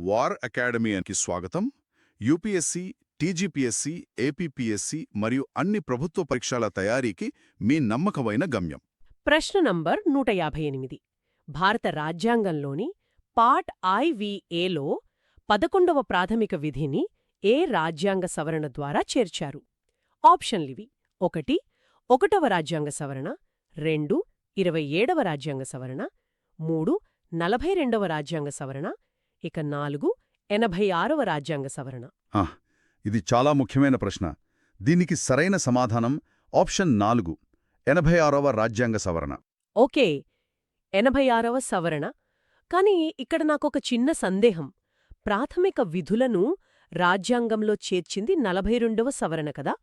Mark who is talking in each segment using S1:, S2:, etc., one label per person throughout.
S1: War అకాడమీకి స్వాగతం. UPSC, TGPSC, APPSC మరియు అన్ని ప్రభుత్వ పరీక్షల తయారీకి మీ నమ్మకమైన గమ్యం.
S2: ప్రశ్న నంబర్ 158. భారత రాజ్యాంగంలోని పార్ట్ IVAలో 11వ ప్రాథమిక విధిని ఏ రాజ్యాంగ సవరణ ద్వారా చేర్చారు? ఆప్షన్లివి: 1 ఒకటవ రాజ్యాంగ సవరణ, 2 27వ రాజ్యాంగ సవరణ, 3 42వ రాజ్యాంగ సవరణ, ఇక 4 86వ రాజ్యాంగ సవరణ.
S1: ఇది చాలా ముఖ్యమైన ప్రశ్న. దీనికి సరైన సమాధానం ఆప్షన్ 4, 86వ రాజ్యాంగ సవరణ.
S2: ఓకే, 86వ సవరణ. కానీ ఇక్కడ నాకొక చిన్న సందేహం. ప్రాథమిక విధులను రాజ్యాంగంలో చేర్చింది 42వ సవరణ కదా?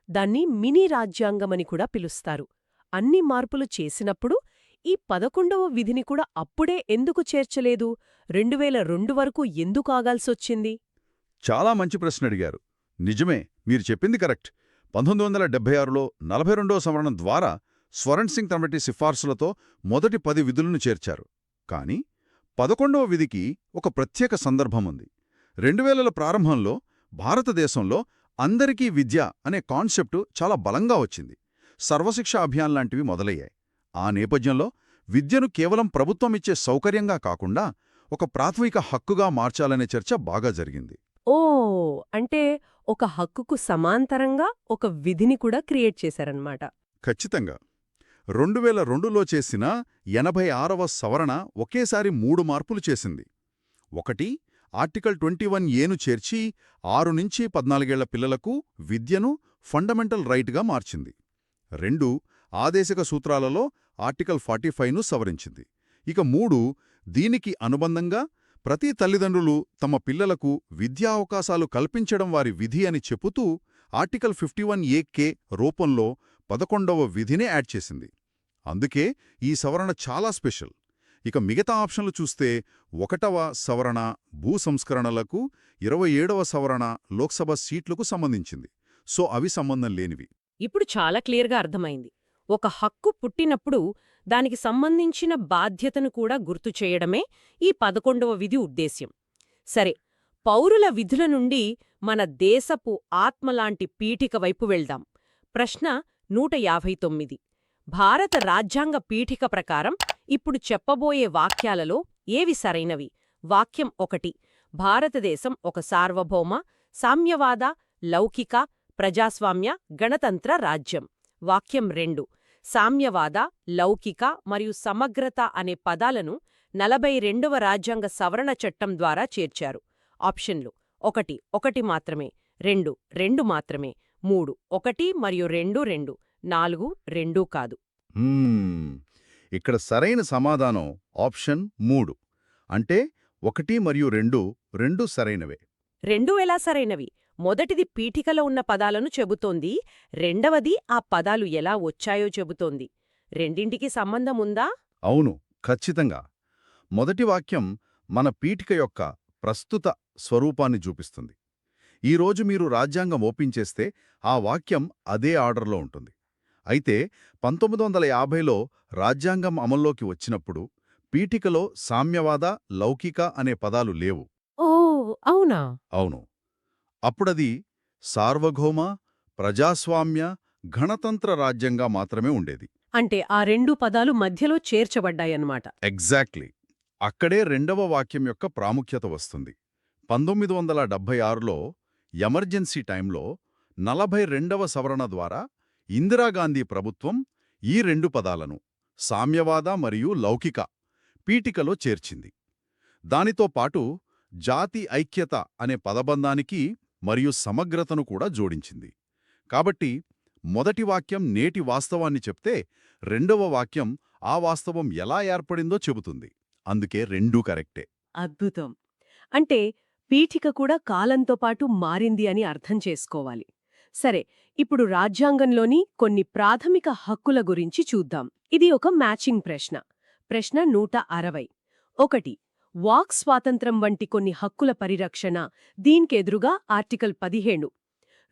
S2: దాన్ని మినీ రాజ్యాంగమని కూడా పిలుస్తారు. అన్ని మార్పులు చేసినప్పుడు ఈ 11వ విధిని కూడా అప్పుడే ఎందుకు చేర్చలేదు? 2002 వరకు ఎందుకు ఆగాల్సొచ్చింది?
S1: చాలా మంచి ప్రశ్న అడిగారు. నిజమే, మీరు చెప్పింది కరెక్ట్. 1976లో 42వ సవరణ ద్వారా స్వరణ్ సింగ్ కమిటీ సిఫార్సులతో మొదటి 10 విధులను చేర్చారు. కానీ 11వ విధికి ఒక ప్రత్యేక సందర్భముంది. 2000ల ప్రారంభంలో భారతదేశంలో అందరికీ విద్య అనే కాన్సెప్టు చాలా బలంగా వచ్చింది. సర్వశిక్ష అభియాన్ లాంటివి మొదలయ్యాయి. ఆ నేపథ్యంలో విద్యను కేవలం ప్రభుత్వమిచ్చే సౌకర్యంగా కాకుండా ఒక ప్రాథమిక హక్కుగా మార్చాలనే చర్చ బాగా జరిగింది.
S2: ఓ, అంటే ఒక హక్కుకు సమాంతరంగా ఒక విధిని కూడా క్రియేట్ చేశారన్నమాట.
S1: ఖచ్చితంగా. 2002లో చేసిన 86వ సవరణ ఒకేసారి 3 మార్పులు చేసింది. 1 ఆర్టికల్ 21A చేర్చి 6 నుంచి 14 ఏళ్ల పిల్లలకు విద్యను ఫండమెంటల్ రైట్గా మార్చింది. 2 ఆదేశక సూత్రాలలో ఆర్టికల్ 45ను సవరించింది. ఇక 3 దీనికి అనుబంధంగా ప్రతి తల్లిదండ్రులు తమ పిల్లలకు విద్యా అవకాశాలు కల్పించడం వారి విధి అని చెబుతూ ఆర్టికల్ 51AK రూపంలో 11వ విధినే యాడ్ చేసింది. అందుకే ఈ సవరణ చాలా స్పెషల్. ఇక మిగతా ఆప్షన్లు చూస్తే 1వ సవరణ భూ సంస్కరణలకు, 27వ సవరణ లోక్సభ సీట్లకు సంబంధించింది. సో అవి సంబంధం లేనివి.
S2: ఇప్పుడు చాలా క్లియర్గా అర్థమైంది. ఒక హక్కు పుట్టినప్పుడు దానికి సంబంధించిన బాధ్యతను కూడా గుర్తు చేయడమే ఈ 11వ విధి ఉద్దేశ్యం. సరే, పౌరుల విధుల నుండి మన దేశపు ఆత్మలాంటి పీఠిక వైపు వెళ్దాం. ప్రశ్న 159. భారత రాజ్యాంగ పీఠిక ప్రకారం ఇప్పుడు చెప్పబోయే వాక్యాలలో ఏవి సరైనవి? వాక్యం 1: భారతదేశం ఒక సార్వభౌమ, సామ్యవాద, లౌకిక, ప్రజాస్వామ్య, గణతంత్ర రాజ్యం. వాక్యం 2: సామ్యవాద, లౌకిక మరియు సమగ్రత అనే పదాలను 42వ రాజ్యాంగ సవరణ చట్టం ద్వారా చేర్చారు. ఆప్షన్లు: 1 1 మాత్రమే, 2 2 మాత్రమే, 3 1 మరియు 2 2, 4 2 కాదు.
S1: ఇక్కడ సరైన సమాధానం ఆప్షన్ 3. అంటే 1 మరియు 2 సరైనవే.
S2: 2 ఎలా సరైనవి? మొదటిది పీఠికలో ఉన్న పదాలను చెబుతోంది, రెండవది ఆ పదాలు ఎలా వచ్చాయో చెబుతోంది. రెండింటికి సంబంధం ఉందా?
S1: అవును, ఖచ్చితంగా. మొదటి వాక్యం మన పీఠిక యొక్క ప్రస్తుత స్వరూపాన్ని చూపిస్తుంది. ఈరోజు మీరు రాజ్యాంగం ఓపెన్ చేస్తే ఆ వాక్యం అదే ఆర్డర్లో ఉంటుంది. అయితే 1950లో రాజ్యాంగం అమల్లోకి వచ్చినప్పుడు పీఠికలో సామ్యవాద, లౌకిక అనే పదాలు లేవు.
S2: ఓ, అవునా?
S1: అవును. అప్పుడది సార్వభౌమ, ప్రజాస్వామ్య, గణతంత్ర రాజ్యంగా మాత్రమే ఉండేది.
S2: అంటే ఆ 2 పదాలు మధ్యలో చేర్చబడ్డాయన్నమాట.
S1: ఎగ్జాక్ట్లీ. అక్కడే రెండవ వాక్యం యొక్క ప్రాముఖ్యత వస్తుంది. 1976లో ఎమర్జెన్సీ టైంలో 42వ సవరణ ద్వారా ఇందిరాగాంధీ ప్రభుత్వం ఈ 2 పదాలను, సామ్యవాద మరియు లౌకిక, పీఠికలో చేర్చింది. దానితో పాటు జాతి ఐక్యత అనే పదబంధానికి మరియు సమగ్రతను కూడా జోడించింది. కాబట్టి మొదటి వాక్యం నేటి వాస్తవాన్ని చెప్తే, రెండవ వాక్యం ఆ వాస్తవం ఎలా ఏర్పడిందో చెబుతుంది. అందుకే 2 కరెక్టే.
S2: అద్భుతం. అంటే పీఠిక కూడా కాలంతో పాటు మారింది అని అర్థం చేసుకోవాలి. సరే, ఇప్పుడు రాజ్యాంగంలోని కొన్ని ప్రాథమిక హక్కుల గురించి చూద్దాం. ఇది ఒక మ్యాచింగ్ ప్రశ్న. ప్రశ్న 160. 1 వాక్ స్వాతంత్రం వంటి కొన్ని హక్కుల పరిరక్షణ, దీనికెదురుగా ఆర్టికల్ 17.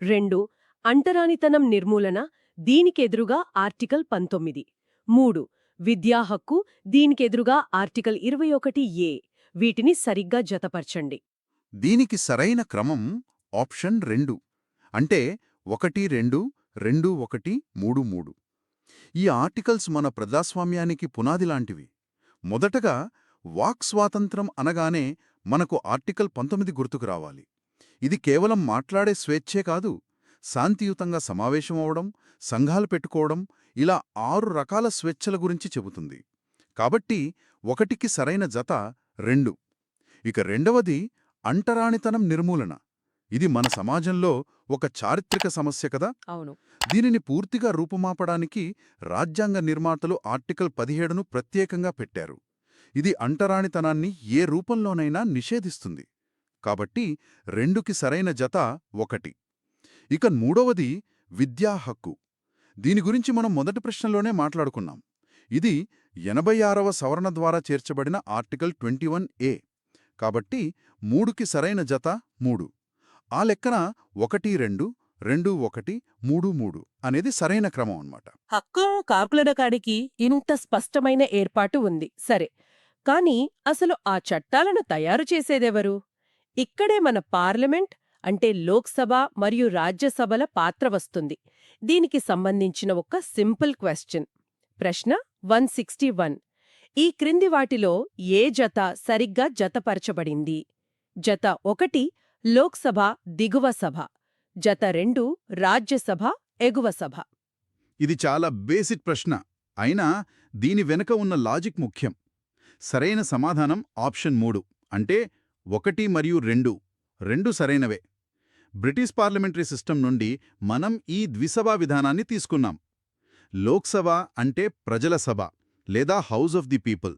S2: 2 అంటరానితనం నిర్మూలన, దీనికెదురుగా ఆర్టికల్ 19. 3 విద్యా హక్కు, దీనికెదురుగా ఆర్టికల్ 21A. వీటిని సరిగ్గా జతపరచండి.
S1: దీనికి సరైన క్రమం ఆప్షన్ 2 అంటే 1 2 2 1 3 3. ఈ ఆర్టికల్స్ మన ప్రజాస్వామ్యానికి పునాదిలాంటివి. మొదటగా వాక్ స్వాతంత్రం అనగానే మనకు ఆర్టికల్ 19 గుర్తుకు రావాలి. ఇది కేవలం మాట్లాడే స్వేచ్ఛే కాదు, శాంతియుతంగా సమావేశమవడం, సంఘాలు పెట్టుకోవడం, ఇలా 6 రకాల స్వేచ్ఛల గురించి చెబుతుంది. కాబట్టి 1కి సరైన జత 2. ఇక రెండవది అంటరానితనం నిర్మూలన. ఇది మన సమాజంలో ఒక చారిత్రక సమస్య కదా.
S2: అవును.
S1: దీనిని పూర్తిగా రూపుమాపడానికి రాజ్యాంగ నిర్మాతలు ఆర్టికల్ 17ను ప్రత్యేకంగా పెట్టారు. ఇది అంటరానితనాన్ని ఏ రూపంలోనైనా నిషేధిస్తుంది. కాబట్టి 2కి సరైన జత 1. ఇక మూడవది విద్యా హక్కు. దీని గురించి మనం మొదటి ప్రశ్నలోనే మాట్లాడుకున్నాం. ఇది 86వ సవరణ ద్వారా చేర్చబడిన ఆర్టికల్ 21A. కాబట్టి 3కి సరైన జత 3. ఆ లెక్కన 1 2 2 1 3 3 అనేది సరైన క్రమం అన్నమాట.
S3: హక్కులను కాపాడడానికి ఇంత స్పష్టమైన ఏర్పాటు ఉంది, సరే. కాని అసలు ఆ చట్టాలను తయారు చేసేదెవరు? ఇక్కడే మన పార్లమెంట్ అంటే లోక్సభ మరియు రాజ్యసభల పాత్ర వస్తుంది. దీనికి సంబంధించిన ఒక సింపుల్ క్వశ్చన్. ప్రశ్న 161. ఈ క్రింది వాటిలో ఏ జత సరిగ్గా జతపరచబడింది? జత 1 లోక్సభ దిగువ సభ, జత 2 రాజ్యసభ ఎగువ సభ.
S1: ఇది చాలా బేసిక్ ప్రశ్న, అయినా దీని వెనుక ఉన్న లాజిక్ ముఖ్యం. సరైన సమాధానం ఆప్షన్ 3 అంటే 1 మరియు 2 సరైనవే. బ్రిటిష్ పార్లమెంటరీ సిస్టమ్ నుండి మనం ఈ ద్విసభా విధానాన్ని తీసుకున్నాం. లోక్సభ అంటే ప్రజల సభ లేదా హౌస్ ఆఫ్ ది పీపుల్.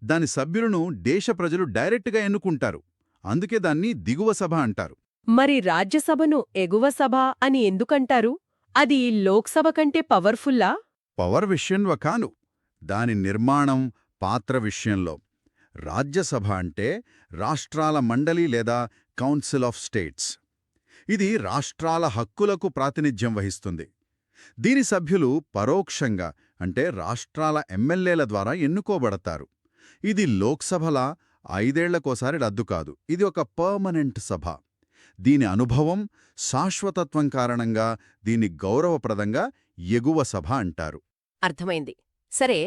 S1: దాని సభ్యులను దేశ ప్రజలు డైరెక్ట్గా ఎన్నుకుంటారు. అందుకే దాన్ని దిగువ సభ అంటారు.
S3: మరి రాజ్యసభను ఎగువ సభ అని ఎందుకంటారు? అది లోక్సభ కంటే పవర్ఫుల్లా?
S1: పవర్ విషయంలో కాను, దాని నిర్మాణం, పాత్ర విషయంలో. రాజ్యసభ అంటే రాష్ట్రాల మండలి లేదా కౌన్సిల్ ఆఫ్ స్టేట్స్. ఇది రాష్ట్రాల హక్కులకు ప్రాతినిధ్యం వహిస్తుంది. దీని సభ్యులు పరోక్షంగా అంటే రాష్ట్రాల ఎమ్మెల్యేల ద్వారా ఎన్నుకోబడతారు. ఇది లోక్సభలా 5 ఏళ్లకోసారి రద్దు కాదు. ఇది ఒక పర్మనెంట్ సభ. దీని అనుభవం, శాశ్వతత్వం కారణంగా దీన్ని గౌరవప్రదంగా ఎగువ సభ అంటారు.
S2: అర్థమైంది. సరే,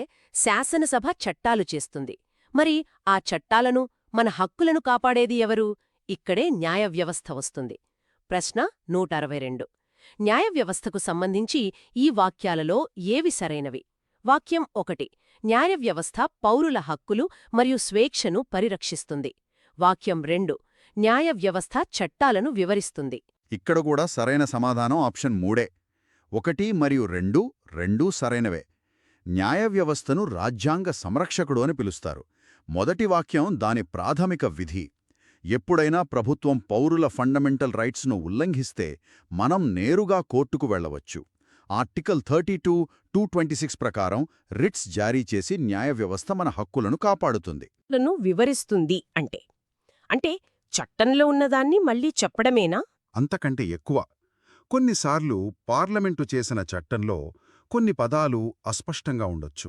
S2: శాసనసభ చట్టాలు చేస్తుంది. మరి ఆ చట్టాలను, మన హక్కులను కాపాడేది ఎవరు? ఇక్కడే న్యాయ వ్యవస్థ వస్తుంది. ప్రశ్న 162. న్యాయ వ్యవస్థకు సంబంధించి ఈ వాక్యాలలో ఏవి సరైనవి? వాక్యం 1. న్యాయ వ్యవస్థ పౌరుల హక్కులు మరియు స్వేచ్ఛను పరిరక్షిస్తుంది. వాక్యం 2. న్యాయ వ్యవస్థ చట్టాలను వివరిస్తుంది.
S1: ఇక్కడ కూడా సరైన సమాధానం ఆప్షన్ 3. 1 మరియు 2 సరైనవే. న్యాయ వ్యవస్థను రాజ్యాంగ సంరక్షకుడు అని పిలుస్తారు. మొదటి వాక్యం దాని ప్రాథమిక విధి. ఎప్పుడైనా ప్రభుత్వం పౌరుల ఫండమెంటల్ రైట్స్ను ఉల్లంఘిస్తే మనం నేరుగా కోర్టుకు వెళ్లవచ్చు. ఆర్టికల్ 32, 226 ప్రకారం రిట్స్ జారీ చేసి న్యాయ వ్యవస్థ మన హక్కులను కాపాడుతుంది.
S2: లను వివరిస్తుంది అంటే చట్టంలో ఉన్నదాన్ని మళ్ళీ చెప్పడమేనా?
S1: అంతకంటే ఎక్కువ. కొన్నిసార్లు పార్లమెంటు చేసిన చట్టంలో కొన్ని పదాలు అస్పష్టంగా ఉండొచ్చు.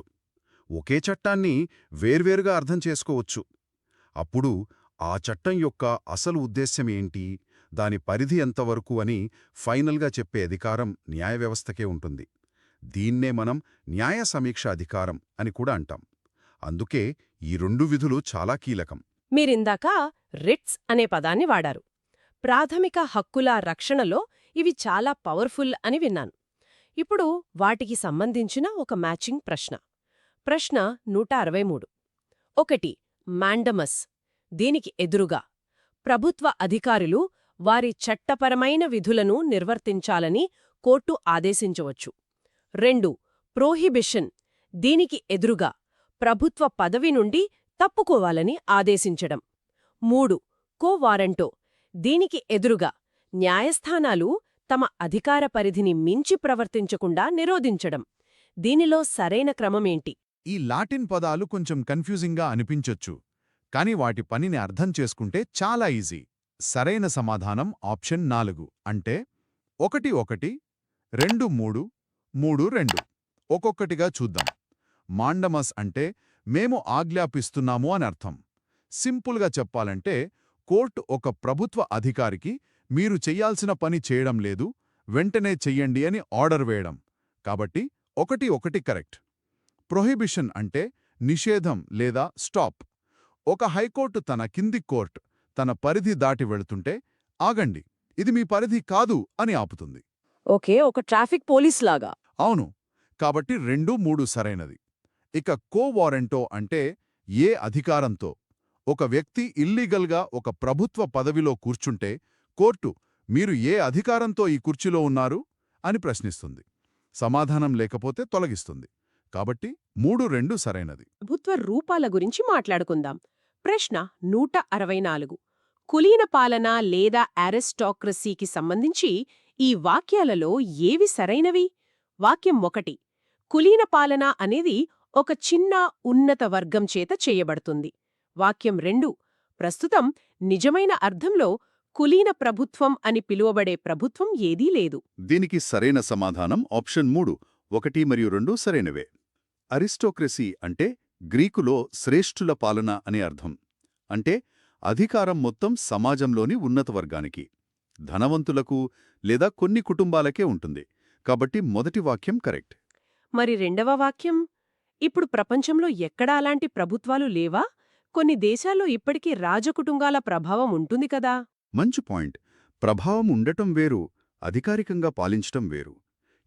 S1: ఒకే చట్టాన్ని వేర్వేరుగా అర్థం చేసుకోవచ్చు. అప్పుడు ఆ చట్టం యొక్క అసలు ఉద్దేశ్యమేంటి, దాని పరిధి ఎంతవరకు అని ఫైనల్గా చెప్పే అధికారం న్యాయ వ్యవస్థకే ఉంటుంది. దీన్నే మనం న్యాయ సమీక్ష అధికారం అని కూడా అంటాం. అందుకే ఈ 2 విధులు చాలా కీలకం.
S2: మీరిందాక రిట్స్ అనే పదాన్ని వాడారు. ప్రాథమిక హక్కుల రక్షణలో ఇవి చాలా పవర్ఫుల్ అని విన్నాను. ఇప్పుడు వాటికి సంబంధించిన ఒక మ్యాచింగ్ ప్రశ్న. ప్రశ్న 163. 1. మాండమస్. దీనికి ఎదురుగా ప్రభుత్వ అధికారులు వారి చట్టపరమైన విధులను నిర్వర్తించాలని కోర్టు ఆదేశించవచ్చు. 2. ప్రోహిబిషన్. దీనికి ఎదురుగా ప్రభుత్వ పదవి నుండి తప్పుకోవాలని ఆదేశించడం. 3. కో వారంటో. దీనికి ఎదురుగా న్యాయస్థానాలు తమ అధికార పరిధిని మించి ప్రవర్తించకుండా నిరోధించడం. దీనిలో సరైన క్రమమేంటి?
S1: ఈ లాటిన్ పదాలు కొంచెం కన్ఫ్యూజింగ్గా అనిపించొచ్చు, కానీ వాటి పనిని అర్థం చేసుకుంటే చాలా ఈజీ. సరైన సమాధానం ఆప్షన్ 4 అంటే 1 1 2 3 3 2. ఒక్కొక్కటిగా చూద్దాం. మాండమస్ అంటే మేము ఆజ్ఞాపిస్తున్నాము అని అర్థం. సింపుల్గా చెప్పాలంటే కోర్టు ఒక ప్రభుత్వ అధికారికి మీరు చెయ్యాల్సిన పని చేయడం లేదు, వెంటనే చెయ్యండి అని ఆర్డర్ వేయడం. కాబట్టి 1 కరెక్ట్. ప్రొహిబిషన్ అంటే నిషేధం లేదా స్టాప్. ఒక హైకోర్టు తన కింది కోర్టు తన పరిధి దాటి వెళుతుంటే ఆగండి, ఇది మీ పరిధి కాదు అని ఆపుతుంది.
S3: ఓకే, ఒక ట్రాఫిక్ పోలీస్ లాగా.
S1: అవును. కాబట్టి 2, 3 సరైనది. ఇక కో వారెంటో అంటే ఏ అధికారంతో ఒక వ్యక్తి ఇల్లీగల్గా ఒక ప్రభుత్వ పదవిలో కూర్చుంటే కోర్టు మీరు ఏ అధికారంతో ఈ కుర్చీలో ఉన్నారు అని ప్రశ్నిస్తుంది. సమాధానం లేకపోతే తొలగిస్తుంది. కాబట్టి 3, 2 సరైనది.
S3: ప్రభుత్వ రూపాల గురించి మాట్లాడుకుందాం. ప్రశ్న 164. కులీన పాలన లేదా అరిస్టాక్రసీకి సంబంధించి ఈ వాక్యాలలో ఏవి సరైనవి? వాక్యం 1. కులీన పాలన అనేది ఒక చిన్న ఉన్నత వర్గం చేత చేయబడుతుంది. వాక్యం 2. ప్రస్తుతం నిజమైన అర్థంలో కులీన ప్రభుత్వం అని పిలువబడే ప్రభుత్వం ఏదీ లేదు.
S1: దీనికి సరైన సమాధానం ఆప్షన్ 3. 1 మరియు 2 సరైనవే. అరిస్టోక్రసీ అంటే గ్రీకులో శ్రేష్ఠుల పాలన అని అర్థం. అంటే అధికారం మొత్తం సమాజంలోని ఉన్నత వర్గానికి, ధనవంతులకు లేదా కొన్ని కుటుంబాలకే ఉంటుంది. కాబట్టి మొదటి వాక్యం కరెక్ట్.
S3: మరి రెండవ వాక్యం? ఇప్పుడు ప్రపంచంలో ఎక్కడా అలాంటి ప్రభుత్వాలు లేవా? కొన్ని దేశాల్లో ఇప్పటికీ రాజకుటుంబాల ప్రభావం ఉంటుంది కదా.
S1: మంచి పాయింట్. ప్రభావం ఉండటం వేరు, అధికారికంగా పాలించటం వేరు.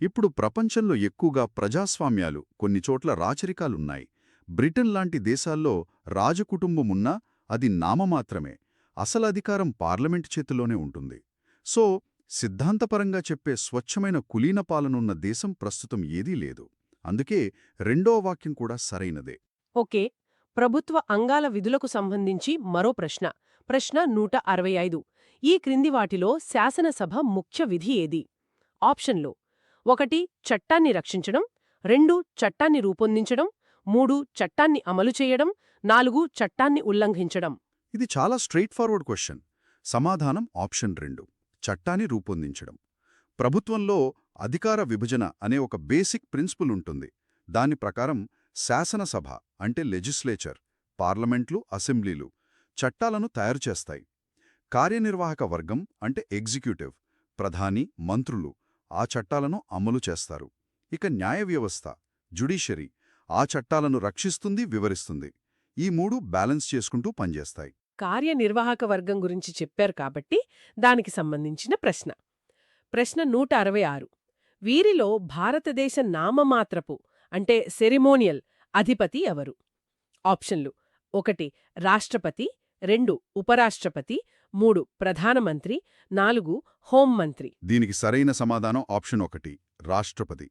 S1: ఇప్పుడు ప్రపంచంలో ఎక్కువగా ప్రజాస్వామ్యాలు, కొన్ని చోట్ల రాచరికాలున్నాయి. బ్రిటన్ లాంటి దేశాల్లో రాజకుటుంబమున్నా అది నామమాత్రమే. అసలు అధికారం పార్లమెంటు చేతిలోనే ఉంటుంది. సో సిద్ధాంతపరంగా చెప్పే స్వచ్ఛమైన కులీన పాలనున్న దేశం ప్రస్తుతం ఏదీ లేదు. అందుకే రెండో వాక్యం కూడా సరైనదే.
S3: ఓకే, ప్రభుత్వ అంగాల విధులకు సంబంధించి మరో ప్రశ్న. ప్రశ్న 165. ఈ క్రింది వాటిలో శాసనసభ ముఖ్య విధి ఏది? ఆప్షన్లు: 1. చట్టాన్ని రక్షించడం, 2. చట్టాన్ని రూపొందించడం, 3. చట్టాన్ని అమలు చేయడం, 4. చట్టాన్ని ఉల్లంఘించడం.
S1: ఇది చాలా స్ట్రెయిట్ ఫార్వర్డ్ క్వశ్చన్. సమాధానం ఆప్షన్ 2, చట్టాన్ని రూపొందించడం. ప్రభుత్వంలో అధికార విభజన అనే ఒక బేసిక్ ప్రిన్సిపుల్ ఉంటుంది. దాని ప్రకారం శాసనసభ అంటే లెజిస్లేచర్, పార్లమెంట్లు, అసెంబ్లీలు చట్టాలను తయారు చేస్తాయి. కార్యనిర్వాహక వర్గం అంటే ఎగ్జిక్యూటివ్, ప్రధాని, మంత్రులు ఆ చట్టాలను అమలు చేస్తారు. ఇక న్యాయ వ్యవస్థ, జ్యుడిషియరీ ఆ చట్టాలను రక్షిస్తుంది, వివరిస్తుంది. ఈ 3 బ్యాలెన్స్ చేసుకుంటూ పనిచేస్తాయి.
S3: కార్యనిర్వాహక వర్గం గురించి చెప్పారు కాబట్టి దానికి సంబంధించిన ప్రశ్న. ప్రశ్న 166. వీరిలో భారతదేశ నామమాత్రపు అంటే సెరిమోనియల్ అధిపతి ఎవరు? ఆప్షన్లు: 1. రాష్ట్రపతి, 2. ఉపరాష్ట్రపతి, 3. ప్రధానమంత్రి, 4. హోంమంత్రి.
S1: దీనికి సరైన సమాధానం ఆప్షన్ 1, రాష్ట్రపతి.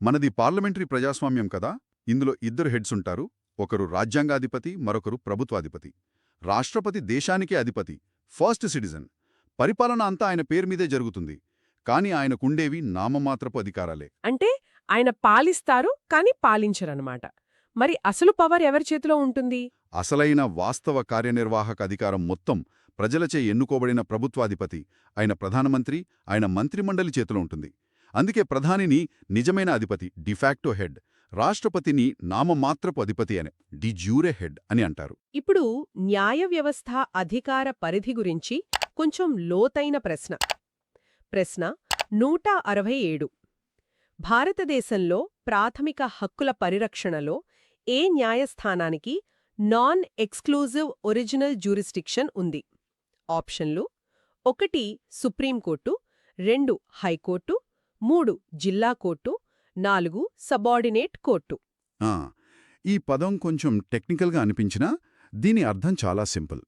S1: మనది పార్లమెంటరీ ప్రజాస్వామ్యం కదా. ఇందులో 2 హెడ్స్ ఉంటారు. ఒకరు రాజ్యాంగాధిపతి, మరొకరు ప్రభుత్వాధిపతి. రాష్ట్రపతి దేశానికే అధిపతి, ఫస్ట్ సిటిజన్. పరిపాలన అంతా ఆయన పేరు మీదే జరుగుతుంది. కాని ఆయనకుండేవి నామమాత్రపు అధికారాలే.
S3: అంటే ఆయన పాలిస్తారు కాని పాలించరన్నమాట. మరి అసలు పవర్ ఎవరి చేతిలో ఉంటుంది?
S1: అసలైన వాస్తవ కార్యనిర్వాహక అధికారం మొత్తం ప్రజలచే ఎన్నుకోబడిన ప్రభుత్వాధిపతి ఆయన ప్రధానమంత్రి, ఆయన మంత్రిమండలి చేతిలో ఉంటుంది. అందుకే ప్రధానిని నిజమైన అధిపతి, డిఫాక్టో హెడ్, రాష్ట్రపతిని నామమాత్రపు అధిపతి అని, డి జ్యూరే హెడ్ అని అంటారు.
S3: ఇప్పుడు న్యాయ వ్యవస్థ అధికార పరిధి గురించి కొంచెం లోతైన ప్రశ్న. ప్రశ్న 167. భారతదేశంలో ప్రాథమిక హక్కుల పరిరక్షణలో ఏ న్యాయస్థానానికి నాన్ ఎక్స్క్లూజివ్ ఒరిజినల్ జ్యూరిస్డిక్షన్ ఉంది? ఆప్షన్లు: 1. సుప్రీంకోర్టు, 2. హైకోర్టు, 3. జిల్లా కోర్టు, 4. Subordinate court.
S1: ఈ పదం కొంచెం టెక్నికల్గా అనిపించినా దీని అర్థం చాలా సింపుల్.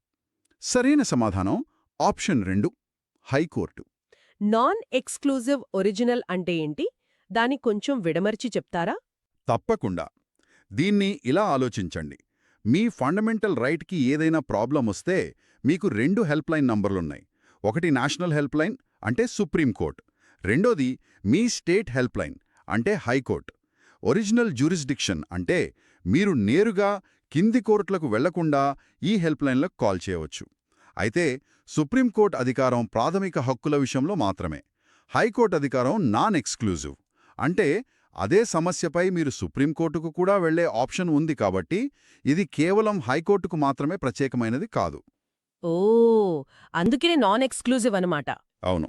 S1: సరైన సమాధానం option 2, high court.
S3: Non exclusive original అంటే ఏంటి? దాని కొంచెం విడమర్చి చెప్తారా?
S1: తప్పకుండా. దీన్ని ఇలా ఆలోచించండి. మీ ఫండమెంటల్ రైట్కి ఏదైనా ప్రాబ్లం వస్తే మీకు 2 హెల్ప్లైన్ నంబర్లున్నాయి. ఒకటి నేషనల్ హెల్ప్లైన్ అంటే సుప్రీంకోర్టు, రెండోది మీ స్టేట్ హెల్ప్లైన్ అంటే హైకోర్టు. ఒరిజినల్ జ్యూరిస్డిక్షన్ అంటే మీరు నేరుగా కింది కోర్టులకు వెళ్లకుండా ఈ హెల్ప్లైన్లకు కాల్ చేయవచ్చు. అయితే సుప్రీంకోర్టు అధికారం ప్రాథమిక హక్కుల విషయంలో మాత్రమే. హైకోర్టు అధికారం నాన్ ఎక్స్క్లూజివ్ అంటే అదే సమస్యపై మీరు సుప్రీంకోర్టుకు కూడా వెళ్లే ఆప్షన్ ఉంది కాబట్టి ఇది కేవలం హైకోర్టుకు మాత్రమే ప్రత్యేకమైనది కాదు.
S2: ఓ, అందుకనే నాన్ ఎక్స్క్లూజివ్ అనమాట.
S1: అవును.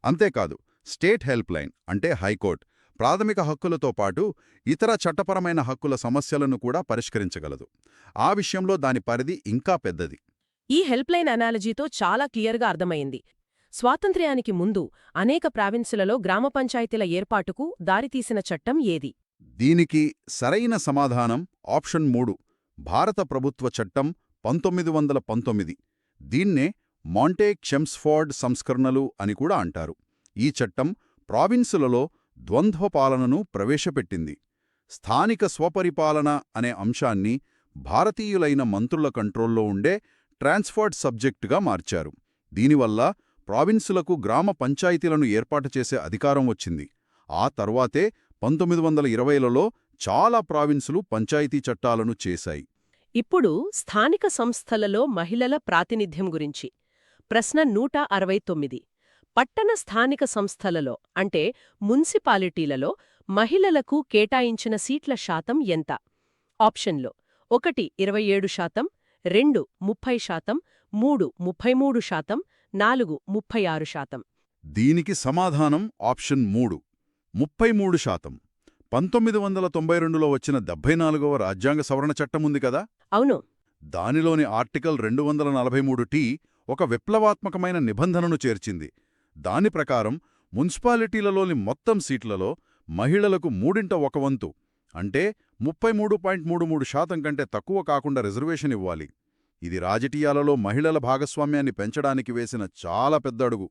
S1: అంతేకాదు, స్టేట్ హెల్ప్ లైన్ అంటే హైకోర్టు ప్రాథమిక హక్కులతో పాటు ఇతర చట్టపరమైన హక్కుల సమస్యలను కూడా పరిష్కరించగలదు. ఆ విషయంలో దాని పరిధి ఇంకా పెద్దది.
S2: ఈ హెల్ప్లైన్ అనాలజీతో చాలా క్లియర్గా అర్థమైంది. స్వాతంత్ర్యానికి ముందు అనేక ప్రావిన్సులలో గ్రామ పంచాయతీల ఏర్పాటుకు దారితీసిన చట్టం ఏది?
S1: దీనికి సరైన సమాధానం ఆప్షన్ 3, భారత ప్రభుత్వ చట్టం 1919. దీన్నే మాంటే క్షెమ్స్ఫోర్డ్ సంస్కరణలు అని కూడా అంటారు. ఈ చట్టం ప్రావిన్సులలో ద్వంద్వ పాలనను ప్రవేశపెట్టింది. స్థానిక స్వపరిపాలన అనే అంశాన్ని భారతీయులైన మంత్రుల కంట్రోల్లో ఉండే ట్రాన్స్ఫర్డ్ సబ్జెక్టుగా మార్చారు. దీనివల్ల ప్రావిన్సులకు గ్రామ పంచాయతీలను ఏర్పాటు చేసే అధికారం వచ్చింది. ఆ తర్వాతే 1920లలో చాలా ప్రావిన్సులు పంచాయతీ చట్టాలను చేశాయి.
S2: ఇప్పుడు స్థానిక సంస్థలలో మహిళల ప్రాతినిధ్యం గురించి ప్రశ్న 169. పట్టణ స్థానిక సంస్థలలో అంటే మున్సిపాలిటీలలో మహిళలకు కేటాయించిన సీట్ల శాతం ఎంత? ఆప్షన్లో 1 27%, 2 30%, 3 33%, 4 36%.
S1: దీనికి సమాధానం ఆప్షన్ 3, 33%. 1992లో వచ్చిన 74వ రాజ్యాంగ సవరణ చట్టముంది కదా,
S2: అవును.
S1: దానిలోని ఆర్టికల్ 243T ఒక విప్లవాత్మకమైన నిబంధనను చేర్చింది. దాని ప్రకారం మున్సిపాలిటీలలోని మొత్తం సీట్లలో మహిళలకు 1/3 అంటే 33.33% కంటే తక్కువ కాకుండా రిజర్వేషన్ ఇవ్వాలి. ఇది రాజకీయాలలో మహిళల భాగస్వామ్యాన్ని పెంచడానికి వేసిన చాలా పెద్ద అడుగు.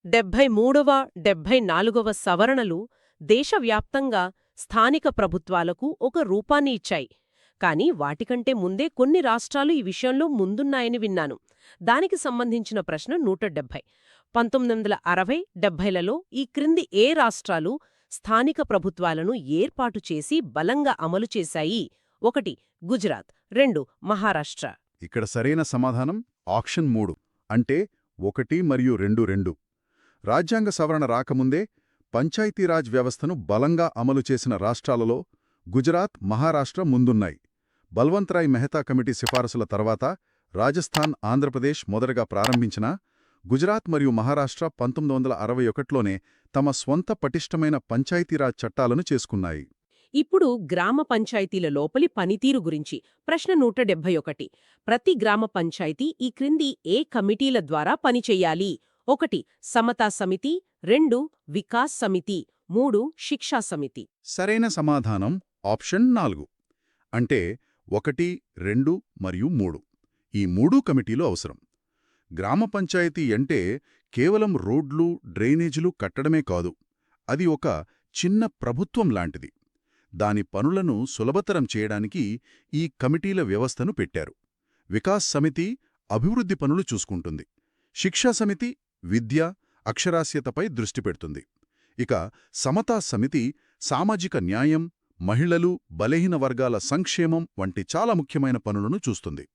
S2: 73వ, 74వ సవరణలు దేశవ్యాప్తంగా స్థానిక ప్రభుత్వాలకు ఒక రూపాన్ని ఇచ్చాయి. కానీ వాటికంటే ముందే కొన్ని రాష్ట్రాలు ఈ విషయంలో ముందున్నాయని విన్నాను. దానికి సంబంధించిన ప్రశ్న 170. 1960-70లలో ఈ క్రింది ఏ రాష్ట్రాలు స్థానిక ప్రభుత్వాలను ఏర్పాటు చేసి బలంగా అమలు చేశాయి? 1 గుజరాత్, 2 మహారాష్ట్ర.
S1: ఇక్కడ సరైన సమాధానం ఆప్షన్ 3 అంటే 1 మరియు 2. రాజ్యాంగ సవరణ రాకముందే పంచాయతీరాజ్ వ్యవస్థను బలంగా అమలు చేసిన రాష్ట్రాలలో గుజరాత్, మహారాష్ట్ర ముందున్నాయి. బల్వంతరాయ్ మెహతా కమిటీ సిఫారసుల తర్వాత రాజస్థాన్, ఆంధ్రప్రదేశ్ మొదటగా ప్రారంభించినా గుజరాత్ మరియు మహారాష్ట్ర 1961లోనే తమ స్వంత పటిష్టమైన పంచాయతీరాజ్ చట్టాలను చేసుకున్నాయి.
S2: ఇప్పుడు గ్రామ పంచాయతీల లోపలి పనితీరు గురించి ప్రశ్న 171. ప్రతి గ్రామ పంచాయతీ ఈ క్రింది ఏ కమిటీల ద్వారా పనిచెయ్యాలి? 1 సమతా సమితి, 2 వికాస్ సమితి, 3 శిక్షా సమితి.
S1: సరైన సమాధానం ఆప్షన్ 4 అంటే 1, 2 మరియు 3. ఈ 3 కమిటీలు అవసరం. గ్రామ పంచాయతీ అంటే కేవలం రోడ్లు, డ్రైనేజీలు కట్టడమే కాదు. అది ఒక చిన్న ప్రభుత్వం లాంటిది. దాని పనులను సులభతరం చేయడానికి ఈ కమిటీల వ్యవస్థను పెట్టారు. వికాస్ సమితి అభివృద్ధి పనులు చూసుకుంటుంది. శిక్షా సమితి విద్య, అక్షరాస్యతపై దృష్టి పెడుతుంది. ఇక సమతా సమితి సామాజిక న్యాయం, మహిళలు, బలహీన వర్గాల సంక్షేమం వంటి చాలా ముఖ్యమైన పనులను చూస్తుంది.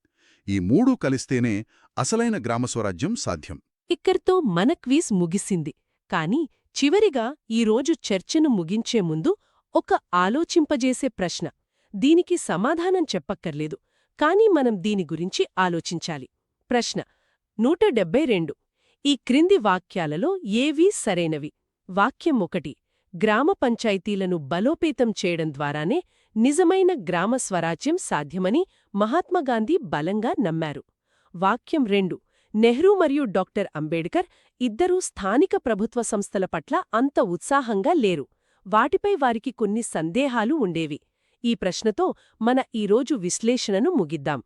S1: ఈ 3 కలిస్తేనే అసలైన గ్రామస్వరాజ్యం సాధ్యం.
S3: ఇక్కడితో మన క్విజ్ ముగిసింది. కాని చివరిగా ఈరోజు చర్చను ముగించే ముందు ఒక ఆలోచింపజేసే ప్రశ్న. దీనికి సమాధానం చెప్పక్కర్లేదు, కానీ మనం దీని గురించి ఆలోచించాలి. ప్రశ్న 172. ఈ క్రింది వాక్యాలలో ఏవీ సరైనవి? వాక్యం 1 గ్రామ పంచాయతీలను బలోపేతం చేయడం ద్వారానే నిజమైన గ్రామ స్వరాజ్యం సాధ్యమని మహాత్మాగాంధీ బలంగా నమ్మారు. వాక్యం 2 నెహ్రూ మరియు డాక్టర్ అంబేడ్కర్ ఇద్దరూ స్థానిక ప్రభుత్వ సంస్థల పట్ల అంత ఉత్సాహంగా లేరు. వాటిపై వారికి కొన్ని సందేహాలు ఉండేవి. ఈ ప్రశ్నతో మన ఈరోజు విశ్లేషణను ముగిద్దాం.